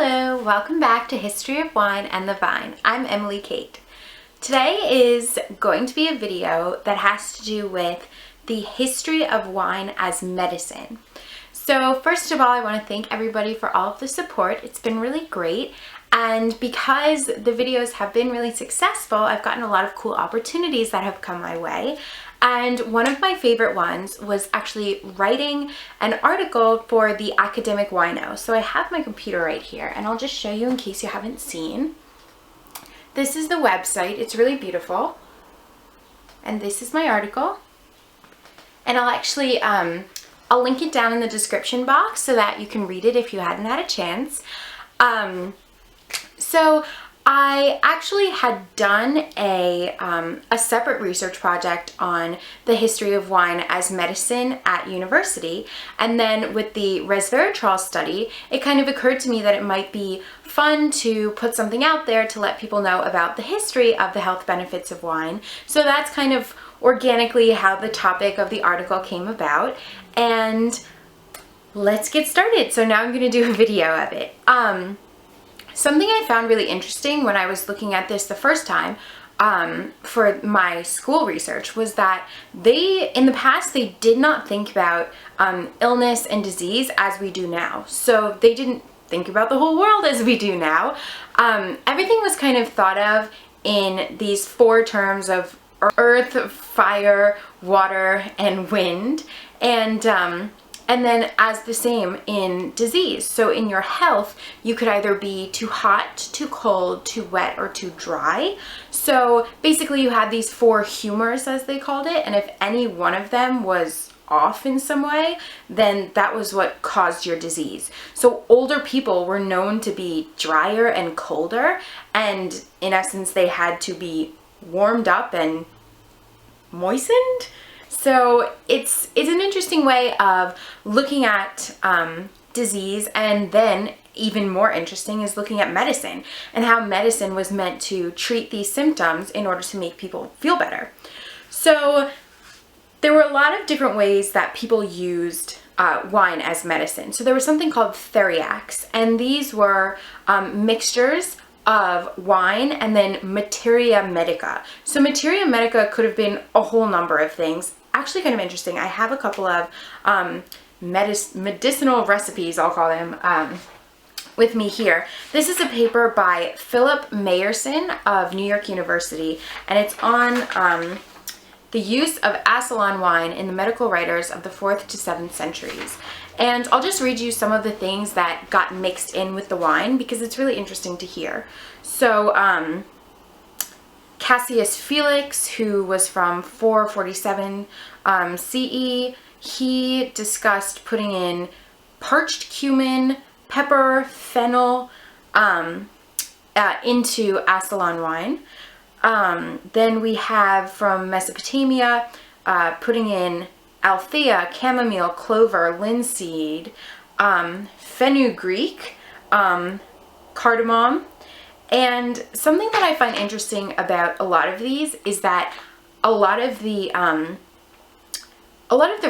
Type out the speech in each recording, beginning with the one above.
Hello, welcome back to History of Wine and the Vine. I'm Emily Kate. Today is going to be a video that has to do with the history of wine as medicine. So first of all, I want to thank everybody for all of the support. It's been really great. And because the videos have been really successful, I've gotten a lot of cool opportunities that have come my way. And one of my favorite ones was actually writing an article for the Academic Wino. So I have my computer right here, and I'll just show you in case you haven't seen. This is the website. It's really beautiful. And this is my article. And I'll actually, I'll link it down in the description box so that you can read it if you hadn't had a chance. So I actually had done a separate research project on the history of wine as medicine at university, and then with the resveratrol study, it kind of occurred to me that it might be fun to put something out there to let people know about the history of the health benefits of wine. So that's kind of organically how the topic of the article came about, and let's get started. So now I'm going to do a video of it. Something I found really interesting when I was looking at this the first time for my school research was that in the past, they did not think about illness and disease as we do now. So they didn't think about the whole world as we do now. Everything was kind of thought of in these four terms of earth, fire, water, and wind. And then as the same in disease. So in your health, you could either be too hot, too cold, too wet, or too dry. So basically you had these four humors, as they called it, and if any one of them was off in some way, then that was what caused your disease. So older people were known to be drier and colder, and in essence they had to be warmed up and moistened. So it's an interesting way of looking at disease, and then even more interesting is looking at medicine and how medicine was meant to treat these symptoms in order to make people feel better. So there were a lot of different ways that people used wine as medicine. So there was something called theriacs, and these were mixtures of wine and then materia medica. So materia medica could have been a whole number of things. Actually kind of interesting. I have a couple of medicinal recipes, I'll call them, with me here. This is a paper by Philip Mayerson of New York University, and it's on the use of Ascalon wine in the medical writers of the 4th to 7th centuries. And I'll just read you some of the things that got mixed in with the wine because it's really interesting to hear. So Cassius Felix, who was from 447 CE, he discussed putting in parched cumin, pepper, fennel into Ascalon wine. Then we have from Mesopotamia putting in althea, chamomile, clover, linseed, fenugreek, cardamom. And something that I find interesting about a lot of these is that a lot of the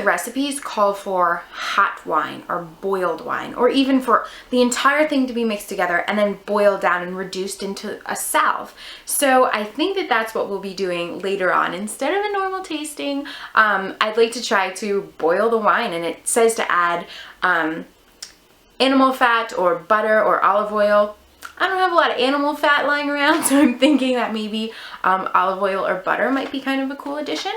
recipes call for hot wine or boiled wine, or even for the entire thing to be mixed together and then boiled down and reduced into a salve. So I think that that's what we'll be doing later on. Instead of a normal tasting, I'd like to try to boil the wine, and it says to add animal fat or butter or olive oil. I don't have a lot of animal fat lying around, so I'm thinking that maybe olive oil or butter might be kind of a cool addition.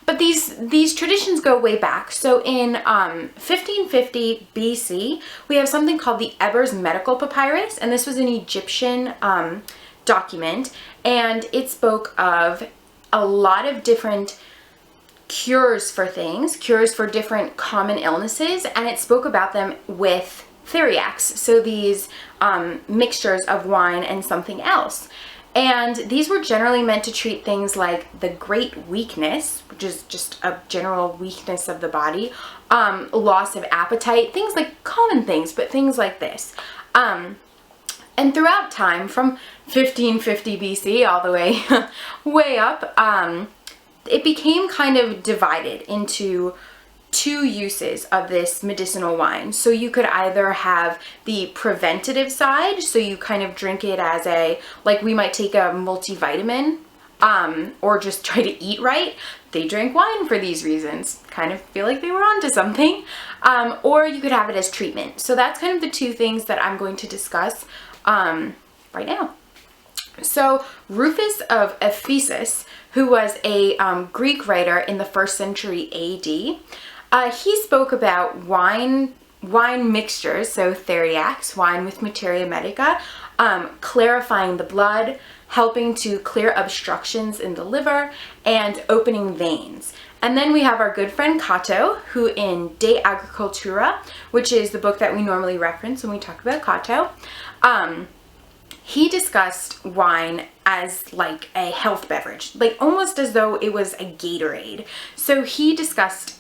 But these traditions go way back. So in 1550 BC, we have something called the Ebers Medical Papyrus, and this was an Egyptian document, and it spoke of a lot of different cures for things, cures for different common illnesses, and it spoke about them with theriacs, so these mixtures of wine and something else. And these were generally meant to treat things like the great weakness, which is just a general weakness of the body, loss of appetite, things like common things, but things like this. And throughout time, from 1550 BC all the way way up, it became kind of divided into two uses of this medicinal wine. So you could either have the preventative side, so you kind of drink it as a, like we might take a multivitamin, or just try to eat right. They drank wine for these reasons. Kind of feel like they were onto something. Or you could have it as treatment. So that's kind of the two things that I'm going to discuss right now. So Rufus of Ephesus, who was a Greek writer in the 1st century AD, he spoke about wine mixtures, so theriacs, wine with materia medica, clarifying the blood, helping to clear obstructions in the liver, and opening veins. And then we have our good friend Cato, who in De Agricultura, which is the book that we normally reference when we talk about Cato, he discussed wine as like a health beverage, like almost as though it was a Gatorade. So he discussed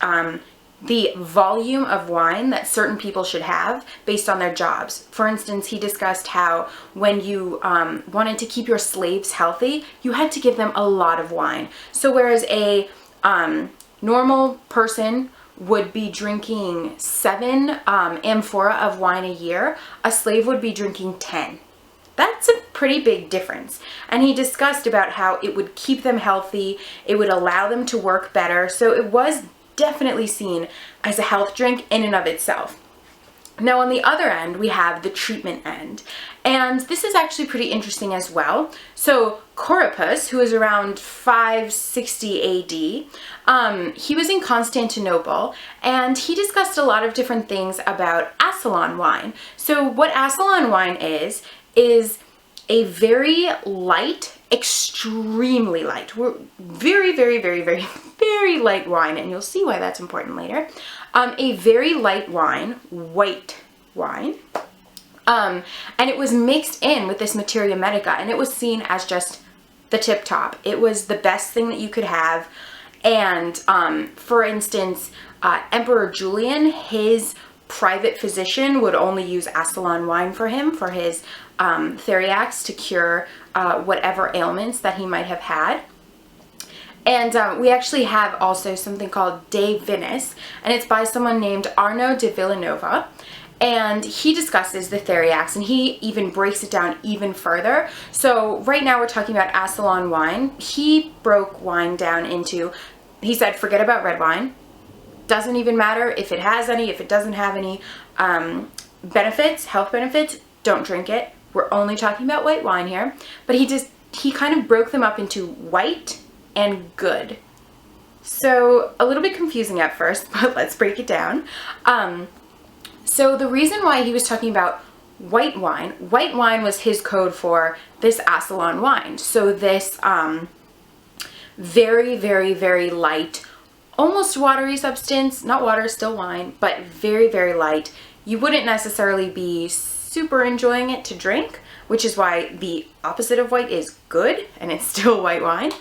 the volume of wine that certain people should have based on their jobs. For instance, he discussed how when you wanted to keep your slaves healthy, you had to give them a lot of wine. So whereas a normal person would be drinking 7 amphora of wine a year, a slave would be drinking 10. That's a pretty big difference. And he discussed about how it would keep them healthy, it would allow them to work better. So it was definitely seen as a health drink in and of itself. Now on the other end, we have the treatment end. And this is actually pretty interesting as well. So Corippus, who is around 560 AD, he was in Constantinople, and he discussed a lot of different things about Ascalon wine. So what Ascalon wine is a very light, extremely light, very, very, very, very, very light wine, and you'll see why that's important later. A very light wine, white wine, and it was mixed in with this materia medica, and it was seen as just the tip top. It was the best thing that you could have. And for instance, Emperor Julian, his private physician would only use Ascalon wine for him for his theriacs to cure whatever ailments that he might have had. And we actually have also something called De Vinis, and it's by someone named Arnaud de Villanova. And he discusses the theriacs, and he even breaks it down even further. So right now we're talking about Ascalon wine. He broke wine down into, he said, forget about red wine. Doesn't even matter if it has any, if it doesn't have any benefits, health benefits, don't drink it. We're only talking about white wine here. But he kind of broke them up into white and good. So a little bit confusing at first, but let's break it down. So the reason why he was talking about white wine was his code for this Ascalon wine. So this very, very, very light, almost watery substance, not water, still wine, but very, very light. You wouldn't necessarily be super enjoying it to drink, which is why the opposite of white is good, and it's still white wine.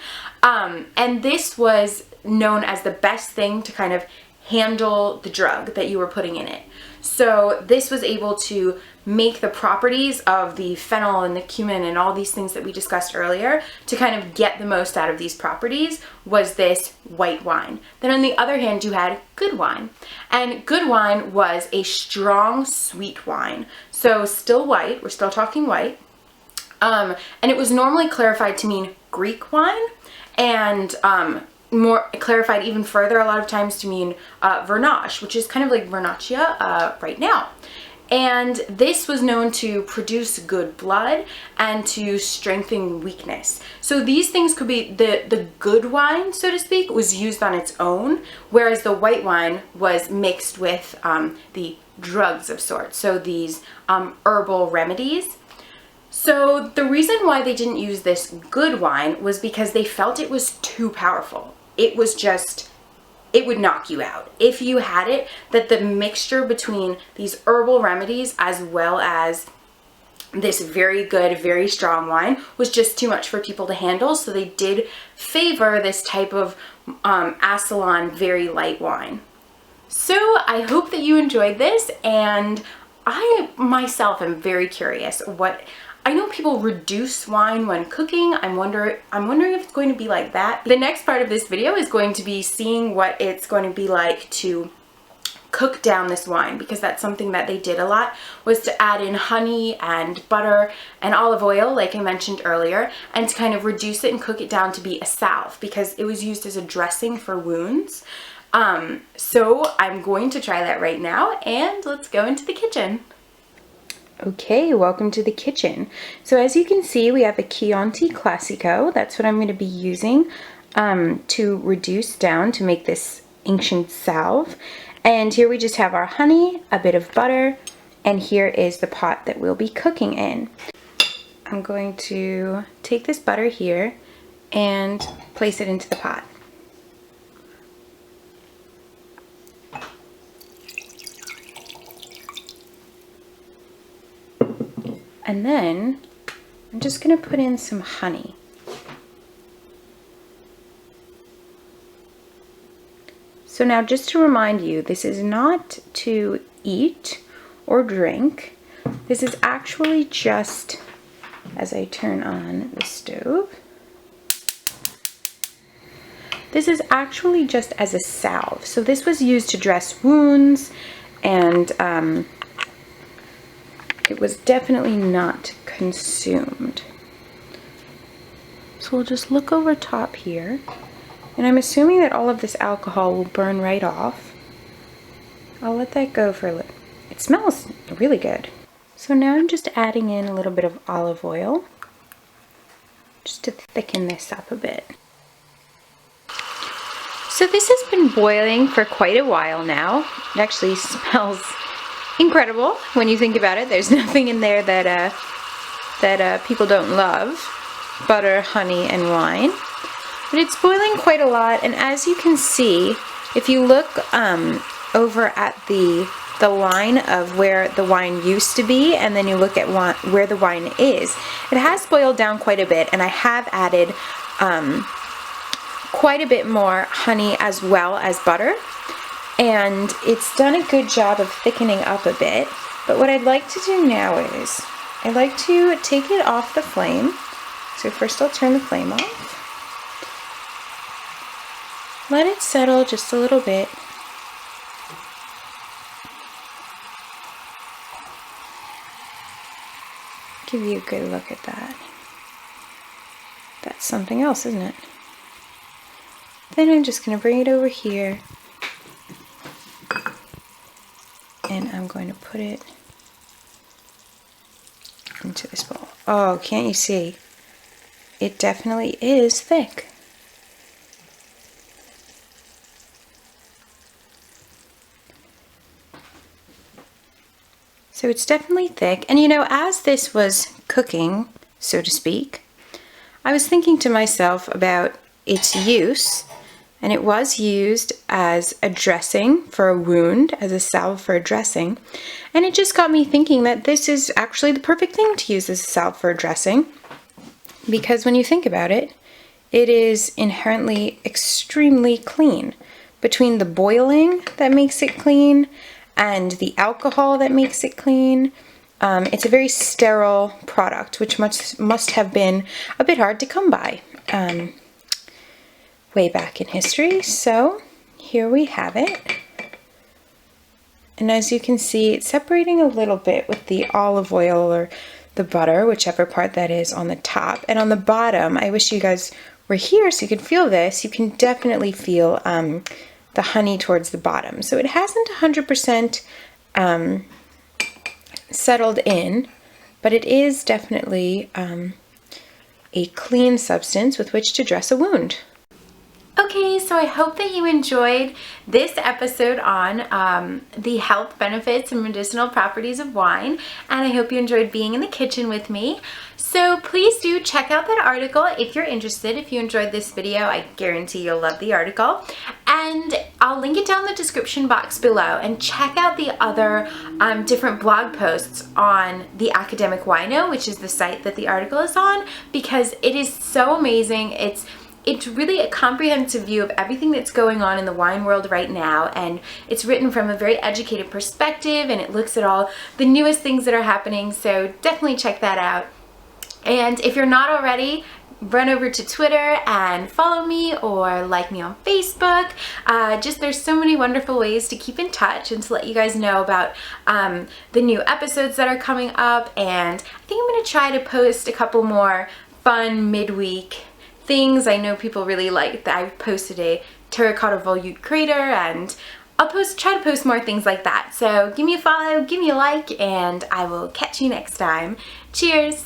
And this was known as the best thing to kind of handle the drug that you were putting in it. So this was able to make the properties of the phenol and the cumin and all these things that we discussed earlier to kind of get the most out of these properties was this white wine. Then on the other hand, you had good wine. And good wine was a strong, sweet wine. So still white, we're still talking white. And it was normally clarified to mean Greek wine, and more clarified even further a lot of times to mean Grenache, which is kind of like Vernaccia right now. And this was known to produce good blood and to strengthen weakness. So these things could be, the good wine, so to speak, was used on its own, whereas the white wine was mixed with the drugs of sorts, so these herbal remedies. So the reason why they didn't use this good wine was because they felt it was too powerful. It was just, it would knock you out. If you had it, that the mixture between these herbal remedies as well as this very good, very strong wine was just too much for people to handle. So they did favor this type of Ascalon very light wine. So I hope that you enjoyed this, and I myself am very curious I know people reduce wine when cooking. I'm wondering if it's going to be like that. The next part of this video is going to be seeing what it's going to be like to cook down this wine, because that's something that they did a lot, was to add in honey and butter and olive oil, like I mentioned earlier, and to kind of reduce it and cook it down to be a salve, because it was used as a dressing for wounds. So I'm going to try that right now, and let's go into the kitchen. Okay, welcome to the kitchen. So as you can see, we have a Chianti Classico. That's what I'm going to be using to reduce down to make this ancient salve. And here we just have our honey, a bit of butter, and here is the pot that we'll be cooking in. I'm going to take this butter here and place it into the pot. And then I'm just going to put in some honey. So now, just to remind you, this is not to eat or drink. This is actually just, as I turn on the stove, this is actually just as a salve. So this was used to dress wounds, and it was definitely not consumed. So we'll just look over top here, and I'm assuming that all of this alcohol will burn right off. I'll let that go for a little. It smells really good. So now I'm just adding in a little bit of olive oil, just to thicken this up a bit. So this has been boiling for quite a while now. It actually smells incredible when you think about it. There's nothing in there that people don't love. Butter, honey, and wine. But it's boiling quite a lot, and as you can see, if you look over at the line of where the wine used to be, and then you look at where the wine is, it has boiled down quite a bit, and I have added quite a bit more honey as well as butter. And it's done a good job of thickening up a bit. But what I'd like to do now is, I'd like to take it off the flame. So first I'll turn the flame off. Let it settle just a little bit. Give you a good look at that. That's something else, isn't it? Then I'm just going to bring it over here. And I'm going to put it into this bowl. Oh, can't you see? It definitely is thick. So it's definitely thick. And you know, as this was cooking, so to speak, I was thinking to myself about its use. And it was used as a dressing for a wound, as a salve for a dressing. And it just got me thinking that this is actually the perfect thing to use as a salve for a dressing. Because when you think about it, it is inherently extremely clean. Between the boiling that makes it clean and the alcohol that makes it clean, it's a very sterile product, which must have been a bit hard to come by. Way back in history. So here we have it, and as you can see, it's separating a little bit with the olive oil or the butter, whichever part that is, on the top. And on the bottom, I wish you guys were here so you could feel this. You can definitely feel the honey towards the bottom. So it hasn't 100% settled in, but it is definitely a clean substance with which to dress a wound. Okay, so I hope that you enjoyed this episode on the health benefits and medicinal properties of wine, and I hope you enjoyed being in the kitchen with me. So please do check out that article if you're interested. If you enjoyed this video, I guarantee you'll love the article. And I'll link it down in the description box below, and check out the other different blog posts on the Academic Wino, which is the site that the article is on, because it is so amazing. It's really a comprehensive view of everything that's going on in the wine world right now, and it's written from a very educated perspective, and it looks at all the newest things that are happening, so definitely check that out. And if you're not already, run over to Twitter and follow me or like me on Facebook. There's so many wonderful ways to keep in touch and to let you guys know about the new episodes that are coming up. And I think I'm going to try to post a couple more fun midweek things. I know people really like that I've posted a terracotta volute crater, and I'll try to post more things like that. So give me a follow, give me a like, and I will catch you next time. Cheers!